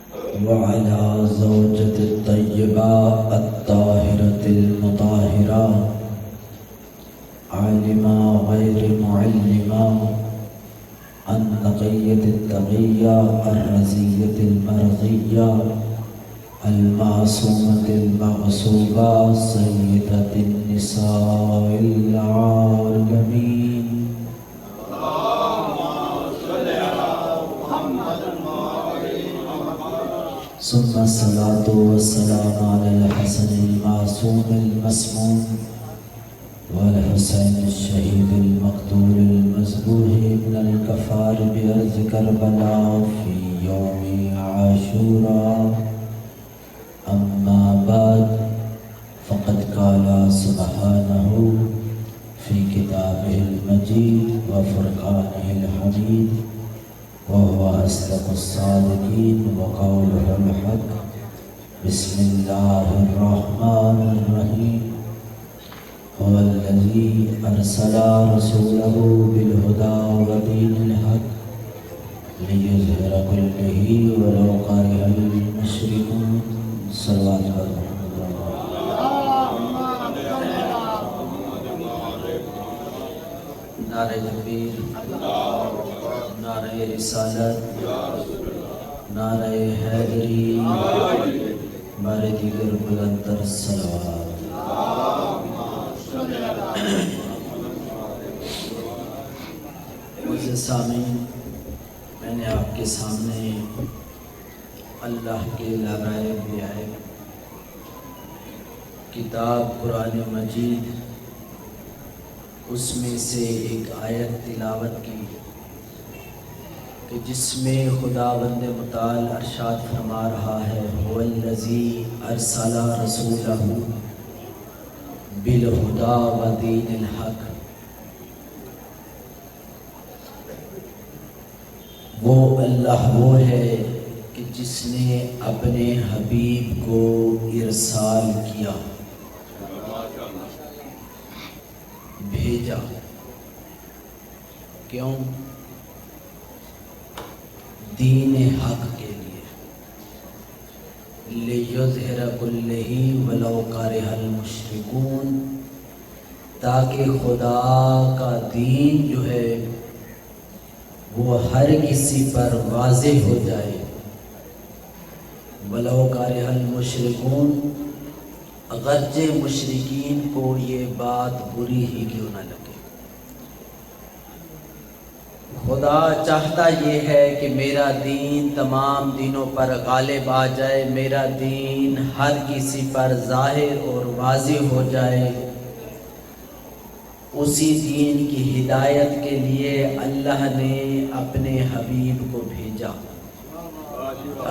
وعلى زوجة الطيبة الطاهرة المطهرة عالمة غير معلمة النقية التقية الرزية المرضية المعصومة المغصوبة سيدة النساء العالمين. ثم الصلاة والسلام على الحسن المعصوم المسموم والحسين الشهيد المقتول المذبوح من الكفار بأرض كربلاء في يوم عاشوراء. أما بعد، فقد قال سبحانه في كتابه المجيد وفرقانه الحميد وهو أصدق الصادقين وقوله الحق. بسم الله الرحمن الرحيم. هو الذي أرسل رسوله بالهدى ودين الحق ليظهر كله ولو كره المشركون. صلوات الله. نعرہ تکبیر، نعرہ رسالت، نعرہ حیدری، بارے دیگر بلندر صلوات. معزز سامعین، میں نے آپ کے سامنے اللہ کے لائق کتاب قرآن مجید، اس میں سے ایک آیت تلاوت کی کہ جس میں خداوند متعال ارشاد فرما رہا ہے هو الذی ارسل رسولہ بالہدی ودین الحق. وہ اللہ وہ ہے کہ جس نے اپنے حبیب کو ارسال کیا، بھیجا. کیوں؟ دین حق کے لیے. لِیُظْہِرَ کُلِّهِ وَلَوْ کَرِہَ الْمُشْرِکُونَ، تاکہ خدا کا دین جو ہے وہ ہر کسی پر واضح ہو جائے. وَلَوْ کَرِہَ الْمُشْرِکُونَ، اگرچہ مشرکین کو یہ بات بری ہی کیوں نہ لگے. خدا چاہتا یہ ہے کہ میرا دین تمام دینوں پر غالب آ جائے، میرا دین ہر کسی پر ظاہر اور واضح ہو جائے. اسی دین کی ہدایت کے لیے اللہ نے اپنے حبیب کو بھیجا،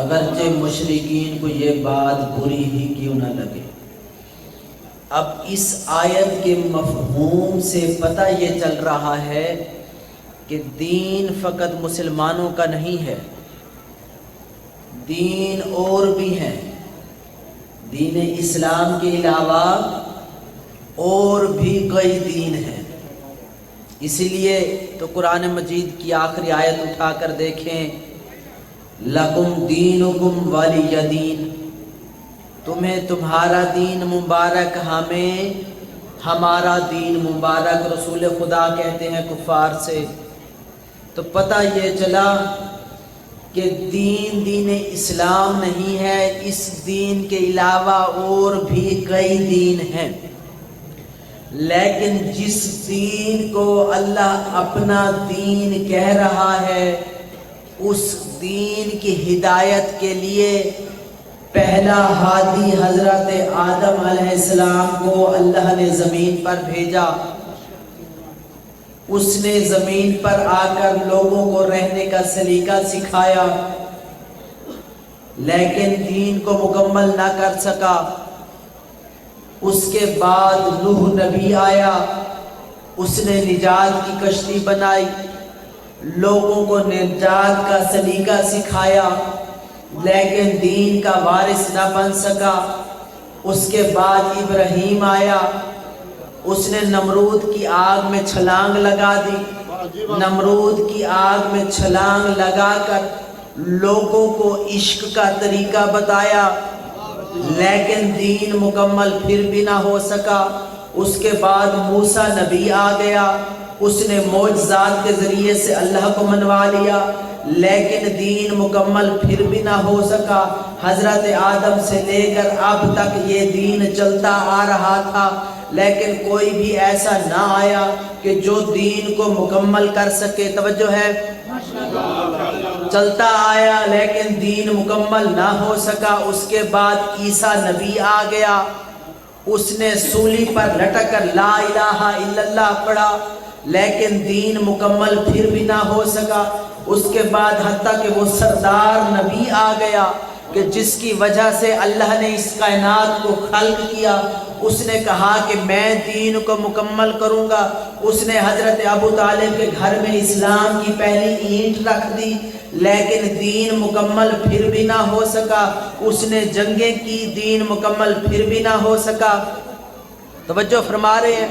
اگرچہ مشرکین کو یہ بات بری ہی کیوں نہ لگے. اب اس آیت کے مفہوم سے پتہ یہ چل رہا ہے کہ دین فقط مسلمانوں کا نہیں ہے، دین اور بھی ہیں. دین اسلام کے علاوہ اور بھی کئی دین ہیں. اسی لیے تو قرآن مجید کی آخری آیت اٹھا کر دیکھیں، لَكُمْ دِينُكُمْ وَلِيَ دِينِ، تمہیں تمہارا دین مبارک، ہمیں ہمارا دین مبارک. رسول خدا کہتے ہیں کفار سے. تو پتہ یہ چلا کہ دین اسلام نہیں ہے، اس دین کے علاوہ اور بھی کئی دین ہیں. لیکن جس دین کو اللہ اپنا دین کہہ رہا ہے، اس دین کی ہدایت کے لیے پہلا ہادی حضرت آدم علیہ السلام کو اللہ نے زمین پر بھیجا. اس نے زمین پر آ کر لوگوں کو رہنے کا سلیقہ سکھایا، لیکن دین کو مکمل نہ کر سکا. اس کے بعد نوح نبی آیا، اس نے نجات کی کشتی بنائی، لوگوں کو نجات کا سلیقہ سکھایا، لیکن دین کا وارث نہ بن سکا. اس کے بعد ابراہیم آیا، اس نے نمرود کی آگ میں چھلانگ لگا دی. نمرود کی آگ میں چھلانگ لگا کر لوگوں کو عشق کا طریقہ بتایا، لیکن دین مکمل پھر بھی نہ ہو سکا۔ اس کے بعد موسیٰ نبی آ گیا، اس نے معجزات کے ذریعے سے اللہ کو منوا لیا، لیکن دین مکمل پھر بھی نہ ہو سکا۔ حضرت آدم سے لے کر اب تک یہ دین چلتا آ رہا تھا، لیکن کوئی بھی ایسا نہ آیا کہ جو دین کو مکمل کر سکے۔ توجہ ہے، چلتا آیا لیکن دین مکمل نہ ہو سکا۔ اس کے بعد عیسیٰ نبی آ گیا، اس نے سولی پر لٹک کر لا الہ الا اللہ پڑھا، لیکن دین مکمل پھر بھی نہ ہو سکا۔ اس کے بعد حتیٰ کہ وہ سردار نبی آ گیا کہ جس کی وجہ سے اللہ نے اس کائنات کو خلق کیا، اس نے کہا کہ میں دین کو مکمل کروں گا۔ اس نے حضرت ابو طالب کے گھر میں اسلام کی پہلی اینٹ رکھ دی، لیکن دین مکمل پھر بھی نہ ہو سکا۔ اس نے جنگیں کی، دین مکمل پھر بھی نہ ہو سکا۔ توجہ فرما رہے ہیں،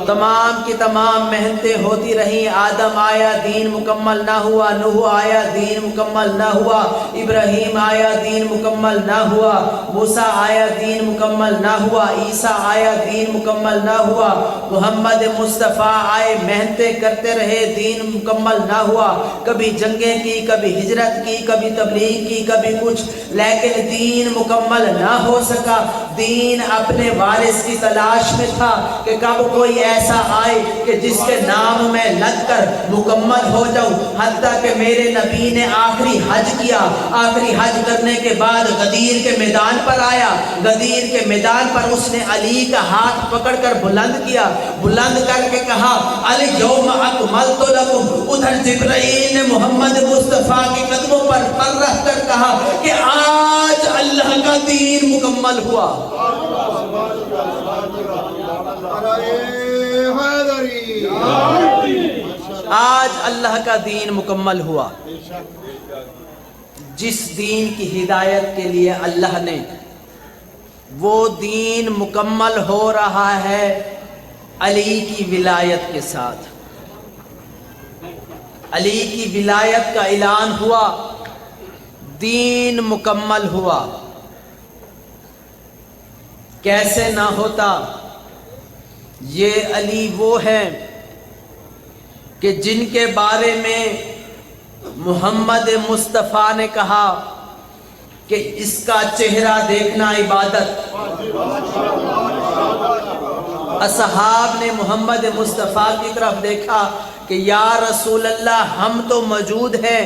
تمام کی تمام محنتیں ہوتی رہیں، آدم آیا دین مکمل نہ ہوا، نوح آیا دین مکمل نہ ہوا، ابراہیم آیا دین مکمل نہ ہوا، موسیٰ آیا دین مکمل نہ ہوا، عیسیٰ آیا دین مکمل نہ ہوا، محمد مصطفیٰ آئے محنتیں کرتے رہے، دین مکمل نہ ہوا۔ کبھی جنگیں کی، کبھی ہجرت کی، کبھی تبلیغ کی، کبھی کچھ، لیکن دین مکمل نہ ہو سکا۔ دین اپنے وارث کی تلاش میں تھا کہ کب کوئی ایسا آئے کہ جس کے نام میں لگ کر مکمل ہو جاؤں۔ حتیٰ کہ میرے نبی نے آخری حج کیا، آخری حج کرنے کے بعد غدیر کے میدان پر آیا، غدیر کے میدان پر اس نے علی کا ہاتھ پکڑ کر بلند کیا، بلند کر کے کہا الیوم اکملت لکم۔ ادھر جبرائیل نے محمد مصطفیٰ کے قدموں پر رکھ کر کہا کہ آج اللہ کا دین مکمل ہوا۔ آج اللہ کا دین مکمل ہوا۔ جس دین کی ہدایت کے لیے اللہ نے، وہ دین مکمل ہو رہا ہے علی کی ولایت کے ساتھ۔ علی کی ولایت کا اعلان ہوا، دین مکمل ہوا۔ کیسے نہ ہوتا؟ یہ علی وہ ہیں کہ جن کے بارے میں محمد مصطفیٰ نے کہا کہ اس کا چہرہ دیکھنا عبادت۔ اصحاب نے محمد مصطفیٰ کی طرف دیکھا کہ یا رسول اللہ، ہم تو موجود ہیں،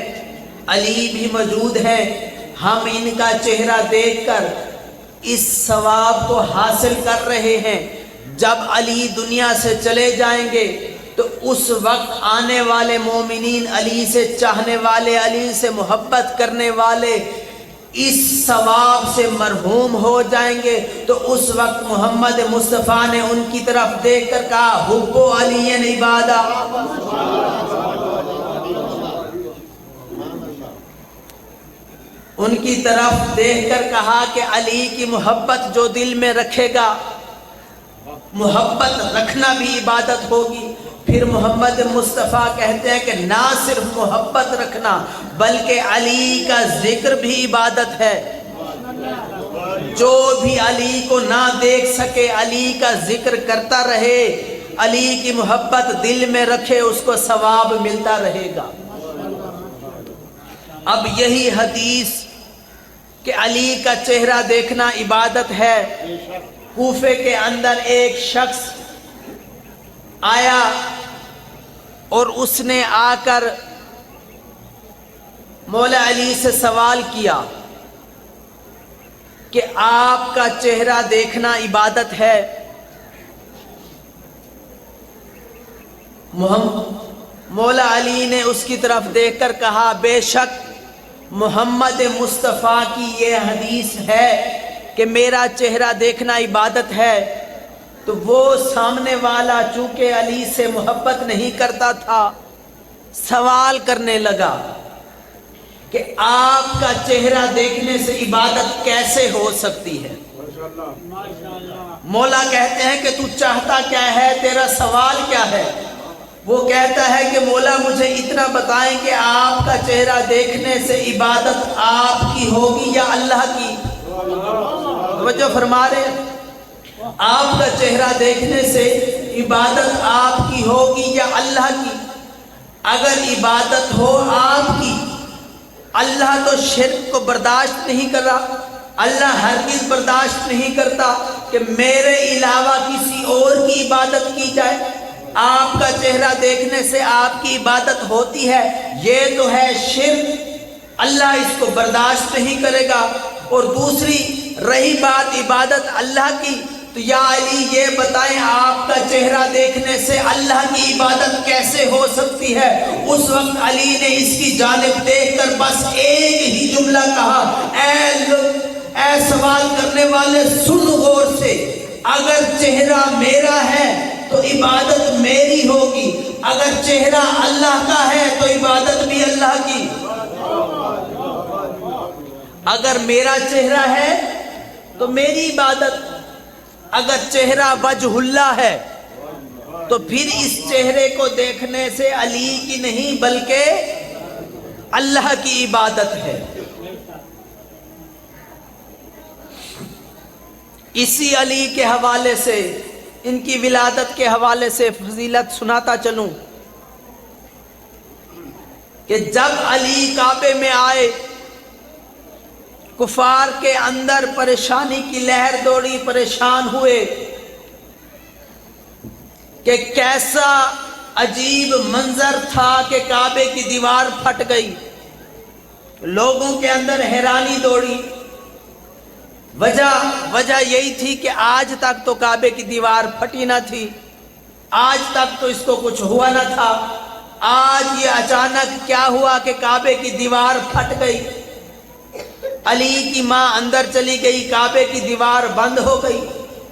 علی بھی موجود ہیں، ہم ان کا چہرہ دیکھ کر اس ثواب کو حاصل کر رہے ہیں۔ جب علی دنیا سے چلے جائیں گے تو اس وقت آنے والے مومنین، علی سے چاہنے والے، علی سے محبت کرنے والے اس ثواب سے مرحوم ہو جائیں گے۔ تو اس وقت محمد مصطفیٰ نے ان کی طرف دیکھ کر کہا حب علی عبادہ۔ ان کی طرف دیکھ کر کہا کہ علی کی محبت جو دل میں رکھے گا، محبت رکھنا بھی عبادت ہوگی۔ پھر محمد مصطفیٰ کہتے ہیں کہ نہ صرف محبت رکھنا بلکہ علی کا ذکر بھی عبادت ہے۔ جو بھی علی کو نہ دیکھ سکے، علی کا ذکر کرتا رہے، علی کی محبت دل میں رکھے، اس کو ثواب ملتا رہے گا۔ اب یہی حدیث کہ علی کا چہرہ دیکھنا عبادت ہے، کوفے کے اندر ایک شخص آیا اور اس نے آ کر مولا علی سے سوال کیا کہ آپ کا چہرہ دیکھنا عبادت ہے۔ مولا علی نے اس کی طرف دیکھ کر کہا بے شک محمد مصطفیٰ کی یہ حدیث ہے کہ میرا چہرہ دیکھنا عبادت ہے۔ تو وہ سامنے والا چونکہ علی سے محبت نہیں کرتا تھا، سوال کرنے لگا کہ آپ کا چہرہ دیکھنے سے عبادت کیسے ہو سکتی ہے؟ مولا کہتے ہیں کہ تو چاہتا کیا ہے، تیرا سوال کیا ہے؟ وہ کہتا ہے کہ مولا مجھے اتنا بتائیں کہ آپ کا چہرہ دیکھنے سے عبادت آپ کی ہوگی یا اللہ کی؟ توجہ فرما رہے ہیں، آپ کا چہرہ دیکھنے سے عبادت آپ کی ہوگی یا اللہ کی؟ اگر عبادت ہو آپ کی، اللہ تو شرک کو برداشت نہیں کر رہا، اللہ ہرگز برداشت نہیں کرتا کہ میرے علاوہ کسی اور کی عبادت کی جائے۔ آپ کا چہرہ دیکھنے سے آپ کی عبادت ہوتی ہے، یہ تو ہے شرک، اللہ اس کو برداشت نہیں کرے گا۔ اور دوسری رہی بات عبادت اللہ کی، تو یا علی یہ بتائیں آپ کا چہرہ دیکھنے سے اللہ کی عبادت کیسے ہو سکتی ہے؟ اس وقت علی نے اس کی جانب دیکھ کر بس ایک ہی جملہ کہا، اے سوال کرنے والے سن غور سے، اگر چہرہ میرا ہے تو عبادت میری ہوگی، اگر چہرہ اللہ کا ہے تو عبادت بھی اللہ کی۔ اگر میرا چہرہ ہے تو میری عبادت، اگر چہرہ وجہ اللہ ہے تو پھر اس چہرے کو دیکھنے سے علی کی نہیں بلکہ اللہ کی عبادت ہے۔ اسی علی کے حوالے سے، ان کی ولادت کے حوالے سے فضیلت سناتا چلوں کہ جب علی کعبے میں آئے، کفار کے اندر پریشانی کی لہر دوڑی، پریشان ہوئے کہ کیسا عجیب منظر تھا کہ کعبے کی دیوار پھٹ گئی۔ لوگوں کے اندر حیرانی دوڑی۔ وجہ یہی تھی کہ آج تک تو کعبے کی دیوار پھٹی نہ تھی، آج تک تو اس کو کچھ ہوا نہ تھا، آج یہ اچانک کیا ہوا کہ کعبے کی دیوار پھٹ گئی؟ علی کی ماں اندر چلی گئی، کعبے کی دیوار بند ہو گئی۔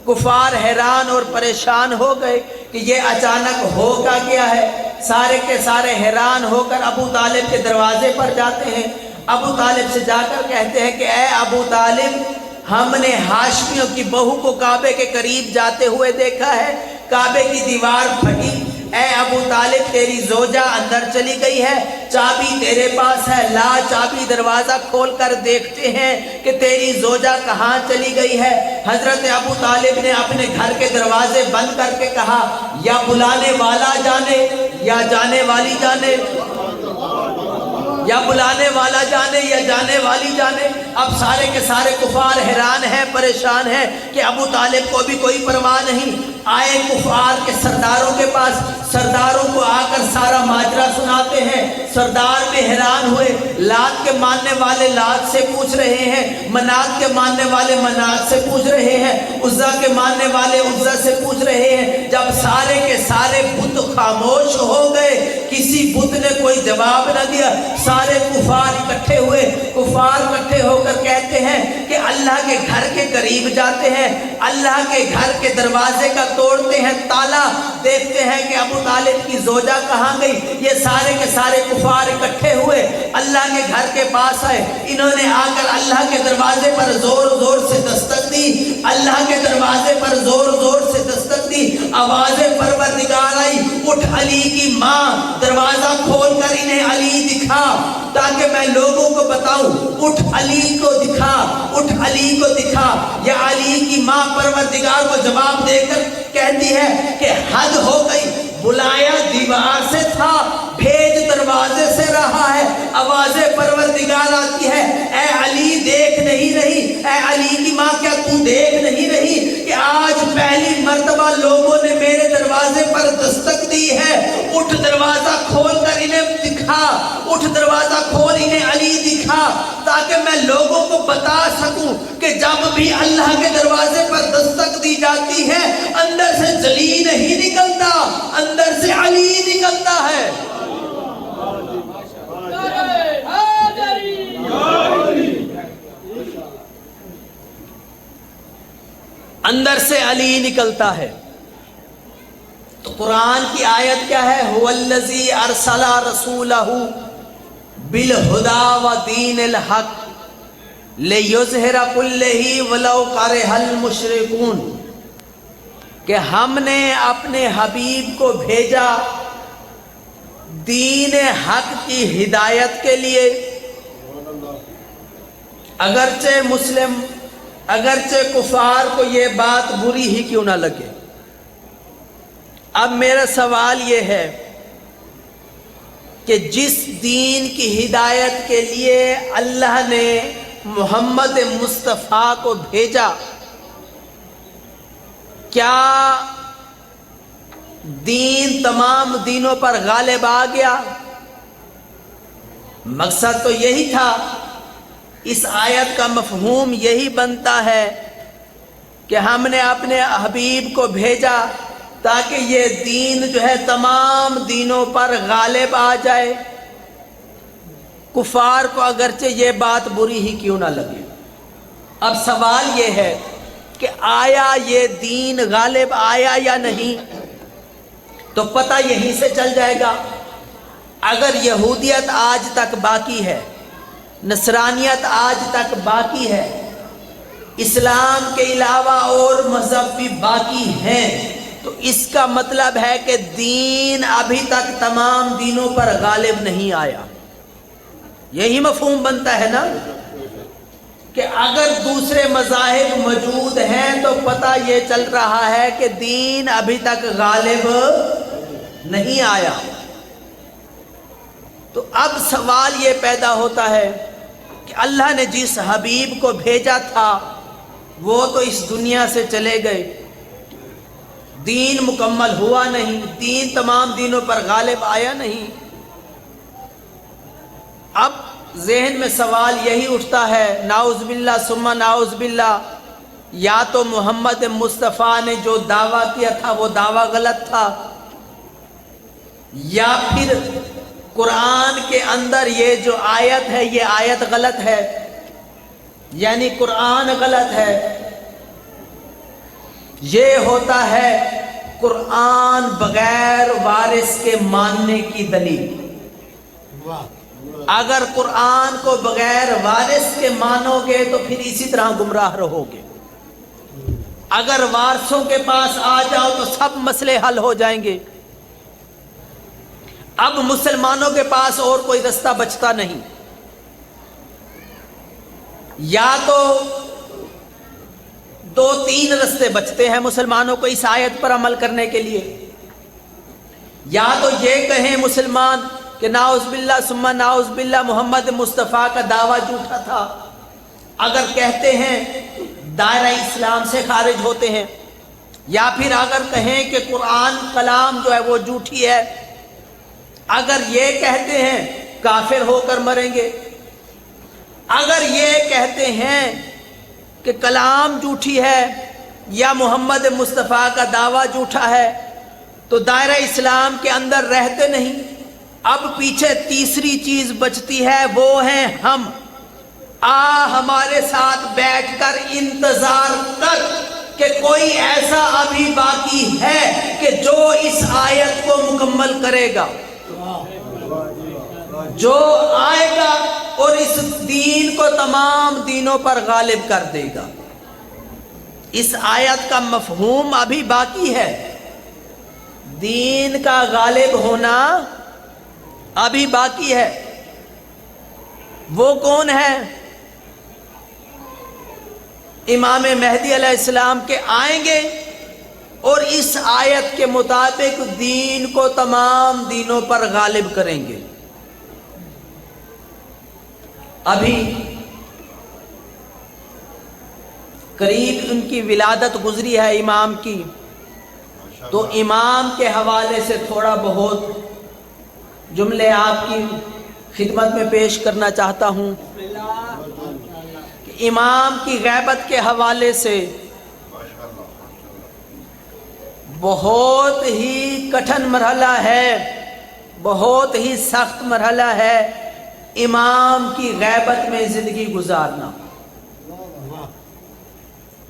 کفار حیران اور پریشان ہو گئے کہ یہ اچانک ہوگا کیا ہے۔ سارے کے سارے حیران ہو کر ابو طالب کے دروازے پر جاتے ہیں، ابو طالب سے جا کر کہتے ہیں کہ اے ابو طالب، ہم نے ہاشمیوں کی بہو کو کعبے کے قریب جاتے ہوئے دیکھا ہے، کعبے کی دیوار پھٹی، اے ابو طالب تیری زوجہ اندر چلی گئی ہے، چابی تیرے پاس ہے، لا چابی دروازہ کھول کر دیکھتے ہیں کہ تیری زوجہ کہاں چلی گئی ہے۔ حضرت ابو طالب نے اپنے گھر کے دروازے بند کر کے کہا، یا بلانے والا جانے یا جانے والی جانے، یا بلانے والا جانے یا جانے والی جانے۔ اب سارے کے سارے کفار حیران ہیں، پریشان ہیں کہ ابو طالب کو بھی کوئی پرواہ نہیں۔ آئے کفار کے سرداروں کے پاس، سرداروں کو آ کر سارا ماجرا سناتے ہیں۔ سردار بھی حیران ہوئے، لات کے ماننے والے لات سے پوچھ رہے ہیں، منات کے ماننے والے منات سے پوچھ رہے ہیں، عزا کے ماننے والے عزا سے پوچھ رہے ہیں۔ جب سارے کے سارے بت خاموش ہو گئے، کسی بت نے کوئی جواب نہ دیا، سارے کفار اکٹھے ہوئے۔ کفار اکٹھے ہو کر کہتے ہیں کہ اللہ کے گھر کے قریب جاتے ہیں، اللہ کے گھر کے دروازے کا توڑتے ہیں تالا، دیکھتے ہیں کہ ابو طالب کی زوجہ کہاں گئی۔ یہ سارے کے سارے کفار اکٹھے ہوئے، اللہ کے گھر کے پاس آئے، انہوں نے آ کر اللہ کے دروازے پر زور زور سے دستک دی، اللہ کے دروازے پر زور زور سے دستک دی۔ آواز پروردگار آئی، اٹھ علی کی ماں، دروازہ کھول کر انہیں علی دکھا تاکہ میں لوگوں کو بتاؤں، اٹھ علی کو دکھا، اٹھ علی کو دکھا۔ یا علی کی ماں پروردگار کو جواب دے کر کہتی ہے کہ حد ہو گئی، بلایا دیوار سے تھا، بھیج دروازے سے رہا ہے۔ آواز پروردگار آتی ہے، اے علی دیکھ نہیں رہی، اے علی کی ماں کیا تو دیکھ نہیں رہی کہ آج پہلی مرتبہ لوگوں نے میرے دروازے پر دستک دی ہے؟ اٹھ دروازہ کھول کر انہیں دکھا، اٹھ دروازہ کھول انہیں علی دکھا تاکہ میں لوگوں کو بتا سکوں کہ جب بھی اللہ کے دروازے پر دستک دی جاتی ہے، اندر سے جلی نہیں نکلتا، اندر سے علی نکلتا ہے۔ اندر سے علی نکلتا ہے۔ تو قرآن کی آیت کیا ہے؟ هو الذی ارسل رسولہ بالہدی ودین الحق لیظہر کلہ ولو کرہ المشرکون، کہ ہم نے اپنے حبیب کو بھیجا دین حق کی ہدایت کے لیے، اگرچہ کفار کو یہ بات بری ہی کیوں نہ لگے۔ اب میرا سوال یہ ہے کہ جس دین کی ہدایت کے لیے اللہ نے محمد مصطفیٰ کو بھیجا، کیا دین تمام دینوں پر غالب آ گیا؟ مقصد تو یہی تھا، اس آیت کا مفہوم یہی بنتا ہے کہ ہم نے اپنے حبیب کو بھیجا تاکہ یہ دین جو ہے تمام دینوں پر غالب آ جائے، کفار کو اگرچہ یہ بات بری ہی کیوں نہ لگے۔ اب سوال یہ ہے کہ آیا یہ دین غالب آیا یا نہیں؟ تو پتہ یہیں سے چل جائے گا۔ اگر یہودیت آج تک باقی ہے، نصرانیت آج تک باقی ہے، اسلام کے علاوہ اور مذہب بھی باقی ہیں، تو اس کا مطلب ہے کہ دین ابھی تک تمام دینوں پر غالب نہیں آیا۔ یہی مفہوم بنتا ہے نا کہ اگر دوسرے مذاہب موجود ہیں تو پتہ یہ چل رہا ہے کہ دین ابھی تک غالب نہیں آیا۔ تو اب سوال یہ پیدا ہوتا ہے کہ اللہ نے جس حبیب کو بھیجا تھا وہ تو اس دنیا سے چلے گئے، دین مکمل ہوا نہیں، دین تمام دینوں پر غالب آیا نہیں۔ اب ذہن میں سوال یہی اٹھتا ہے، نعوذ باللہ ثم نعوذ باللہ، یا تو محمد مصطفیٰ نے جو دعویٰ کیا تھا وہ دعویٰ غلط تھا، یا پھر قرآن کے اندر یہ جو آیت ہے یہ آیت غلط ہے، یعنی قرآن غلط ہے۔ یہ ہوتا ہے قرآن بغیر وارث کے ماننے کی دلیل۔ اگر قرآن کو بغیر وارث کے مانو گے تو پھر اسی طرح گمراہ رہو گے۔ اگر وارثوں کے پاس آ جاؤ تو سب مسئلے حل ہو جائیں گے۔ اب مسلمانوں کے پاس اور کوئی رستہ بچتا نہیں، یا تو دو تین رستے بچتے ہیں مسلمانوں کو اس آیت پر عمل کرنے کے لیے، یا تو یہ کہیں مسلمان کہ نعوذ باللہ ثم نعوذ باللہ محمد مصطفیٰ کا دعویٰ جھوٹا تھا، اگر کہتے ہیں دائرہ اسلام سے خارج ہوتے ہیں، یا پھر اگر کہیں کہ قرآن کلام جو ہے وہ جھوٹی ہے، اگر یہ کہتے ہیں کافر ہو کر مریں گے، اگر یہ کہتے ہیں کہ کلام جھوٹی ہے یا محمد مصطفیٰ کا دعویٰ جھوٹا ہے تو دائرہ اسلام کے اندر رہتے نہیں۔ اب پیچھے تیسری چیز بچتی ہے، وہ ہیں ہم۔ ہمارے ساتھ بیٹھ کر انتظار کر کہ کوئی ایسا ابھی باقی ہے کہ جو اس آیت کو مکمل کرے گا، جو آئے گا اور اس دین کو تمام دینوں پر غالب کر دے گا۔ اس آیت کا مفہوم ابھی باقی ہے، دین کا غالب ہونا ابھی باقی ہے۔ وہ کون ہے؟ امام مہدی علیہ السلام کے آئیں گے اور اس آیت کے مطابق دین کو تمام دینوں پر غالب کریں گے۔ ابھی قریب ان کی ولادت گزری ہے امام کی، تو امام کے حوالے سے تھوڑا بہت جملے آپ کی خدمت میں پیش کرنا چاہتا ہوں کہ امام کی غیبت کے حوالے سے بہت ہی کٹھن مرحلہ ہے، بہت ہی سخت مرحلہ ہے امام کی غیبت میں زندگی گزارنا،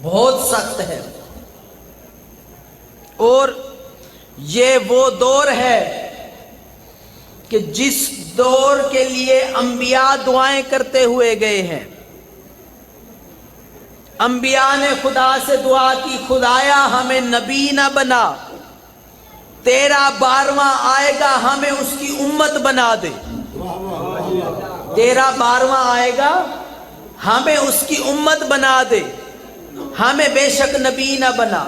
بہت سخت ہے۔ اور یہ وہ دور ہے کہ جس دور کے لیے انبیاء دعائیں کرتے ہوئے گئے ہیں۔ انبیاء نے خدا سے دعا کی، خدایا ہمیں نبی نہ بنا، تیرا 12واں آئے گا ہمیں اس کی امت بنا دے، تیرا 12واں آئے گا ہمیں اس کی امت بنا دے، ہمیں بے شک نبی نہ بنا۔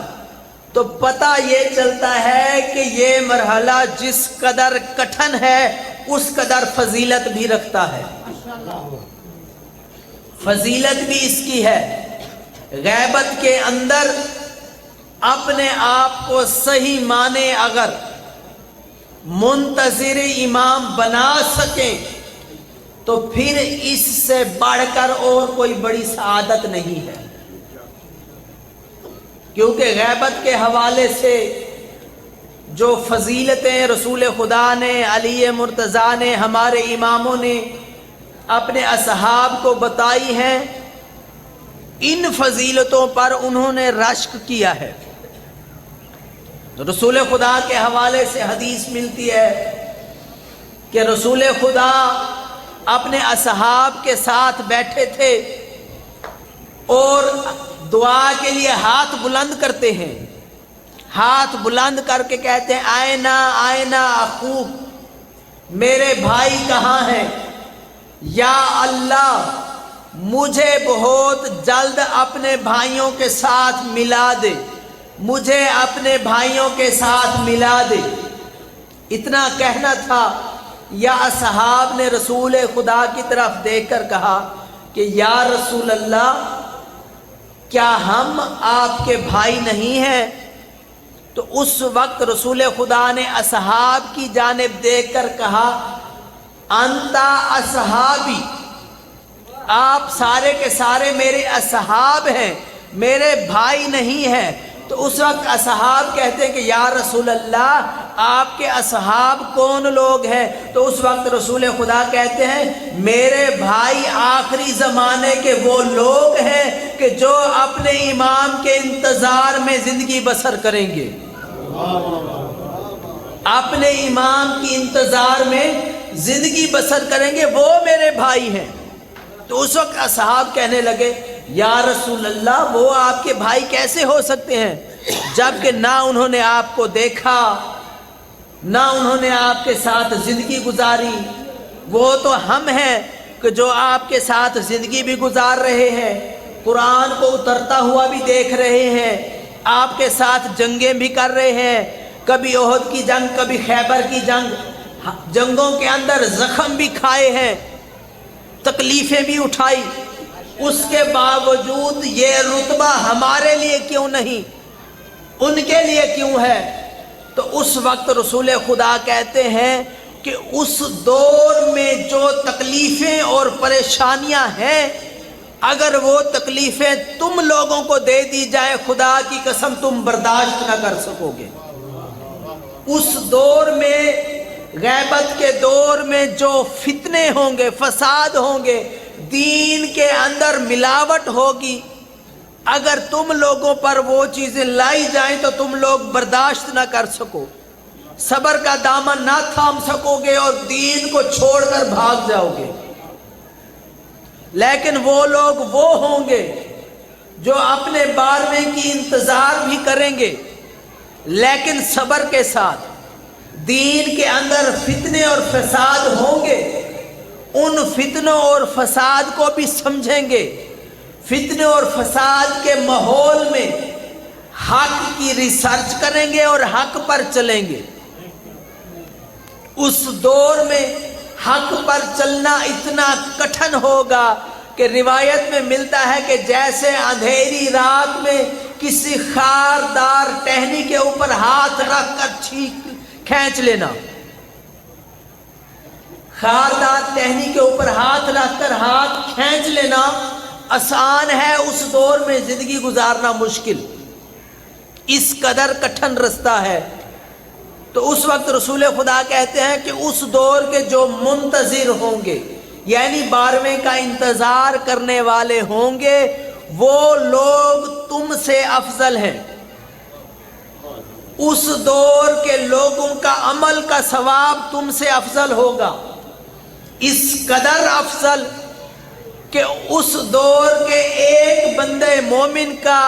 تو پتہ یہ چلتا ہے کہ یہ مرحلہ جس قدر کٹھن ہے اس قدر فضیلت بھی رکھتا ہے، فضیلت بھی اس کی ہے۔ غیبت کے اندر اپنے آپ کو صحیح معنی اگر منتظر امام بنا سکیں تو پھر اس سے بڑھ کر اور کوئی بڑی سعادت نہیں ہے، کیونکہ غیبت کے حوالے سے جو فضیلتیں رسول خدا نے، علی مرتضیٰ نے، ہمارے اماموں نے اپنے اصحاب کو بتائی ہیں، ان فضیلتوں پر انہوں نے رشک کیا ہے۔ رسول خدا کے حوالے سے حدیث ملتی ہے کہ رسول خدا اپنے اصحاب کے ساتھ بیٹھے تھے اور دعا کے لیے ہاتھ بلند کرتے ہیں، ہاتھ بلند کر کے کہتے ہیں آئنا آئنا اخوک، میرے بھائی کہاں ہیں؟ یا اللہ مجھے بہت جلد اپنے بھائیوں کے ساتھ ملا دے، مجھے اپنے بھائیوں کے ساتھ ملا دے۔ اتنا کہنا تھا، یا اصحاب نے رسول خدا کی طرف دیکھ کر کہا کہ یا رسول اللہ کیا ہم آپ کے بھائی نہیں ہیں؟ تو اس وقت رسول خدا نے اصحاب کی جانب دیکھ کر کہا انتا اصحابی، آپ سارے کے سارے میرے اصحاب ہیں، میرے بھائی نہیں ہیں۔ تو اس وقت اصحاب کہتے ہیں کہ یا رسول اللہ آپ کے اصحاب کون لوگ ہیں؟ تو اس وقت رسول خدا کہتے ہیں میرے بھائی آخری زمانے کے وہ لوگ ہیں کہ جو اپنے امام کے انتظار میں زندگی بسر کریں گے، اپنے امام کی انتظار میں زندگی بسر کریں گے، وہ میرے بھائی ہیں۔ تو اس وقت اصحاب کہنے لگے یا رسول اللہ وہ آپ کے بھائی کیسے ہو سکتے ہیں جبکہ نہ انہوں نے آپ کو دیکھا، نہ انہوں نے آپ کے ساتھ زندگی گزاری، وہ تو ہم ہیں کہ جو آپ کے ساتھ زندگی بھی گزار رہے ہیں، قرآن کو اترتا ہوا بھی دیکھ رہے ہیں، آپ کے ساتھ جنگیں بھی کر رہے ہیں، کبھی احد کی جنگ، کبھی خیبر کی جنگ، جنگوں کے اندر زخم بھی کھائے ہیں، تکلیفیں بھی اٹھائی، اس کے باوجود یہ رتبہ ہمارے لیے کیوں نہیں، ان کے لیے کیوں ہے؟ تو اس وقت رسول خدا کہتے ہیں کہ اس دور میں جو تکلیفیں اور پریشانیاں ہیں اگر وہ تکلیفیں تم لوگوں کو دے دی جائے خدا کی قسم تم برداشت نہ کر سکو گے۔ اس دور میں غیبت کے دور میں جو فتنے ہوں گے، فساد ہوں گے، دین کے اندر ملاوٹ ہوگی، اگر تم لوگوں پر وہ چیزیں لائی جائیں تو تم لوگ برداشت نہ کر سکو، صبر کا دامن نہ تھام سکو گے اور دین کو چھوڑ کر بھاگ جاؤ گے۔ لیکن وہ لوگ وہ ہوں گے جو اپنے 12ویں کی انتظار بھی کریں گے لیکن صبر کے ساتھ، دین کے اندر فتنے اور فساد ہوں گے، ان فتنوں اور فساد کو بھی سمجھیں گے، فتنے اور فساد کے ماحول میں حق کی ریسرچ کریں گے اور حق پر چلیں گے۔ اس دور میں حق پر چلنا اتنا کٹھن ہوگا کہ روایت میں ملتا ہے کہ جیسے اندھیری رات میں کسی خاردار ٹہنی کے اوپر ہاتھ رکھ کر کھینچ لینا، خاردار ٹہنی کے اوپر ہاتھ رکھ کر ہاتھ کھینچ لینا آسان ہے، اس دور میں زندگی گزارنا مشکل، اس قدر کٹھن رستہ ہے۔ تو اس وقت رسول خدا کہتے ہیں کہ اس دور کے جو منتظر ہوں گے یعنی 12ویں کا انتظار کرنے والے ہوں گے وہ لوگ تم سے افضل ہیں، اس دور کے لوگوں کا عمل کا ثواب تم سے افضل ہوگا، اس قدر افضل کہ اس دور کے ایک بندے مومن کا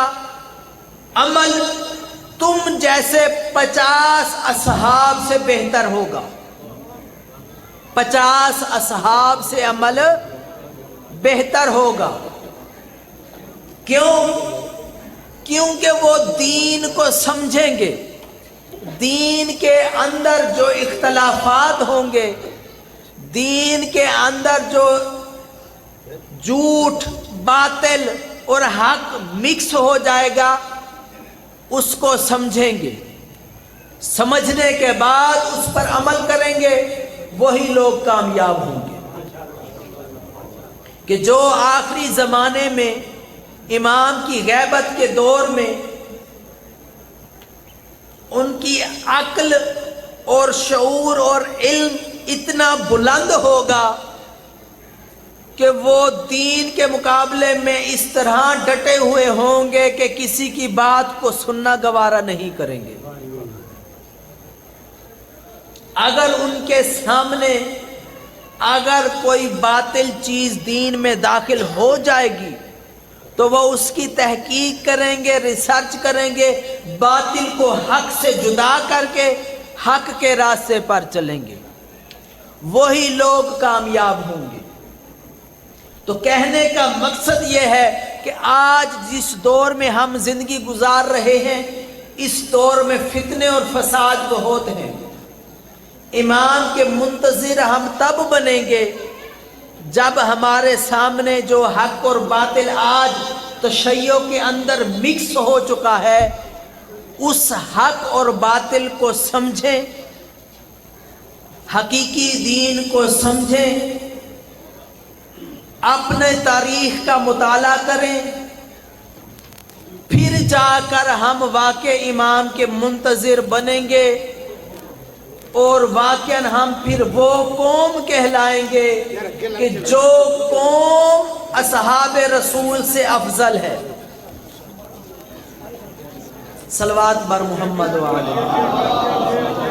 عمل تم جیسے 50 اصحاب سے بہتر ہوگا. 50 اصحاب سے عمل بہتر ہوگا. کیوں؟ کیونکہ وہ دین کو سمجھیں گے. دین کے اندر جو اختلافات ہوں گے، دین کے اندر جو جھوٹ، باطل اور حق مکس ہو جائے گا، اس کو سمجھیں گے. سمجھنے کے بعد اس پر عمل کریں گے، وہی لوگ کامیاب ہوں گے. کہ جو آخری زمانے میں امام کی غیبت کے دور میں ان کی عقل اور شعور اور علم اتنا بلند ہوگا کہ وہ دین کے مقابلے میں اس طرح ڈٹے ہوئے ہوں گے کہ کسی کی بات کو سننا گوارا نہیں کریں گے. اگر ان کے سامنے اگر کوئی باطل چیز دین میں داخل ہو جائے گی تو وہ اس کی تحقیق کریں گے، ریسرچ کریں گے، باطل کو حق سے جدا کر کے حق کے راستے پر چلیں گے. وہی لوگ کامیاب ہوں گے. تو کہنے کا مقصد یہ ہے کہ آج جس دور میں ہم زندگی گزار رہے ہیں، اس دور میں فتنے اور فساد بہت ہیں. امام کے منتظر ہم تب بنیں گے جب ہمارے سامنے جو حق اور باطل آج تشیع کے اندر مکس ہو چکا ہے، اس حق اور باطل کو سمجھیں، حقیقی دین کو سمجھیں، اپنے تاریخ کا مطالعہ کریں، پھر جا کر ہم واقع امام کے منتظر بنیں گے اور واقعاً ہم پھر وہ قوم کہلائیں گے کہ جو قوم اصحاب رسول سے افضل ہے. صلوات بر محمد و آلہ.